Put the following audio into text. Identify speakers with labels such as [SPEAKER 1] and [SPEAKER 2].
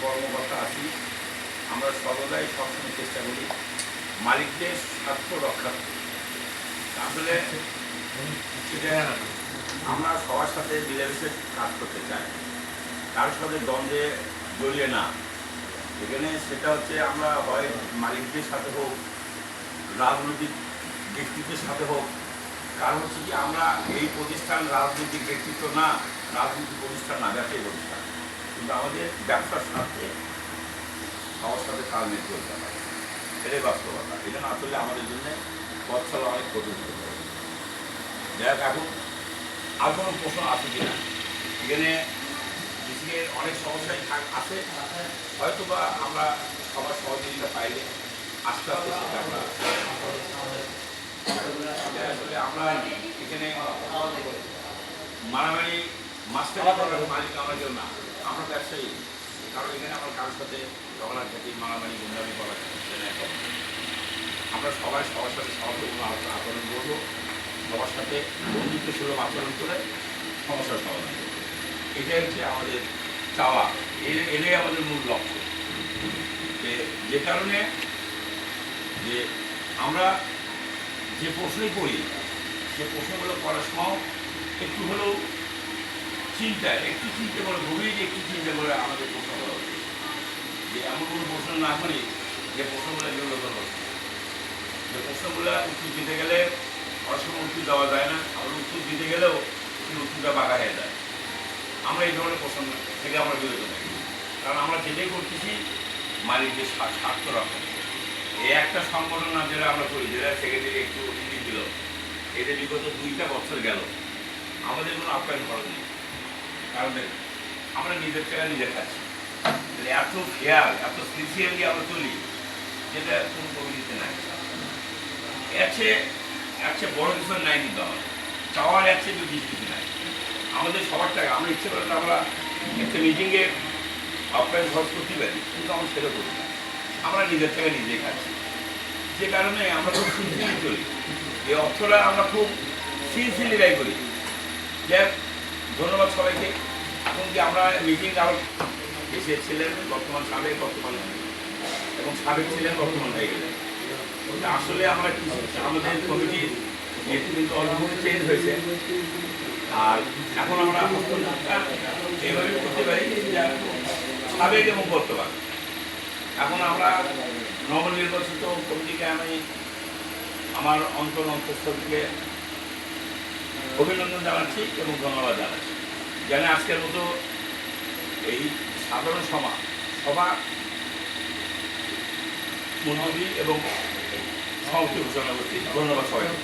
[SPEAKER 1] কর্মকর্তা আছি, আমরা সর্বদাই সবসময় চেষ্টা করি মালিকদের স্বার্থ রক্ষা করতে। আসলে এটা আমরা সবার সাথে মিলেমিশে কাজ করতে চাই, কারোর সাথে দ্বন্দ্বে জড়িয়ে না। এখানে সেটা হচ্ছে আমরা হয় মালিকদের সাথে হোক, রাজনৈতিক ব্যক্তিত্বের সাথে হোক। কারণ হচ্ছে কি আমরা এই প্রতিষ্ঠান রাজনৈতিক ব্যক্তিত্ব না, রাজনৈতিক প্রতিষ্ঠান না, ব্যবসায়ী প্রতিষ্ঠান, কিন্তু আমাদের ব্যবসার স্বার্থে সবার সাথে তাল মিল চলতে হয়। এটাই বাস্তবতা। এটা না চললে আমাদের জন্য পথ চলা অনেক কঠিন হতে পারে। দেখ এখন আর কোনো প্রশ্ন আছে কিনা? এখানে কৃষিকের অনেক সমস্যাই আছে, হয়তো বা আমরা সবার সহযোগিতা পাইলে আস্তে আস্তে সেটা আমরা আসলে আমরা এখানে মারামারি মাস্টারি করার মালিক আমরা কেউ না, আমরা ব্যবসায়ী। কারণ এখানে আমার কারোর সাথে ঝগড়া খেতে মারামারি গুন্ডামি করা আমরা সবাই সবার সাথে সহযোগিতা আচরণ করবো, সবার সাথে বন্ধুত্ব সুলভ আচরণ করে সমস্যার সমাধান করবো। এটাই হচ্ছে আমাদের চাওয়া, এটাই আমাদের মূল লক্ষ্য। যে কারণে যে আমরা যে প্রশ্নই করি সে প্রশ্নগুলো করার সময় একটু হলেও একটু চিন্তা করে গভীর একটু চিন্তা করে আমাদের প্রশ্ন করা উচিত। যে এমন কোনো প্রশ্ন না করি যে প্রশ্নগুলো বিব্রতকর হচ্ছে, যে প্রশ্নগুলো উত্তর দিতে গেলে অনেক সময় উত্তর দেওয়া যায় না, আবার উত্তর দিতে গেলেও সেই উত্তরটা বাঁকা হয়ে যায়। আমরা এই ধরনের প্রশ্ন থেকে আমরা বিরত থাকি, কারণ আমরা যেটাই করতেছি মালিকদের স্বার্থ রক্ষা। এই একটা সংগঠন যেটা আমরা করি, যেটা সেক্রেটারি একটু ইঙ্গিত দিল, এটা বিগত 2টা বছর গেল আমাদের কোনো আপ্যায়ন খরচ নেই। কারণ আমরা নিজের টাকা নিজে খাচ্ছি, এত ফেয়ার এত সিনসিয়ারলি আমরা চলি, যেটা কোনো কমিটিতে নাই। এর চেয়ে বড় কিছু নাই, কিন্তু আমাদের চাওয়ার এর চেয়ে বেশি কিছু নাই। আমাদের সবার টাকা আমরা ইচ্ছে করলে আমরা একটা মিটিংয়ে আপ্যায়ন খরচ করতে পারি, কিন্তু আমরা সেটা করি না। আমরা নিজের টাকা নিজে খাচ্ছি, যে কারণে আমরা খুব সিনসিয়ারলি চলি। এই অর্থটা আমরা খুব সিনসিয়ারলি ব্যয় করি। যে ধন্যবাদ সবাইকে। এখন কি আমরা মিটিং আরও এসেছিলেন বর্তমান সাবেক, বর্তমান এবং সাবেক ছিলেন বর্তমান হয়ে গেলেন। আসলে আমরা আমাদের কমিটির নেতৃত্ব অলরেডি চেঞ্জ হয়েছে, আর এখন আমরা এইভাবে করতে পারি সাবেক এবং বর্তমান। এখন আমরা নবনির্বাচিত কমিটিকে আমি আমার অন্তঃস্থল থেকে অভিনন্দন জানাচ্ছি এবং ধন্যবাদ জানাচ্ছি। জানে আজকের মতো এই সাধারণ সভা মুলতবি এবং সমাপ্তি ঘোষণা করছি। ধন্যবাদ সবাইকে।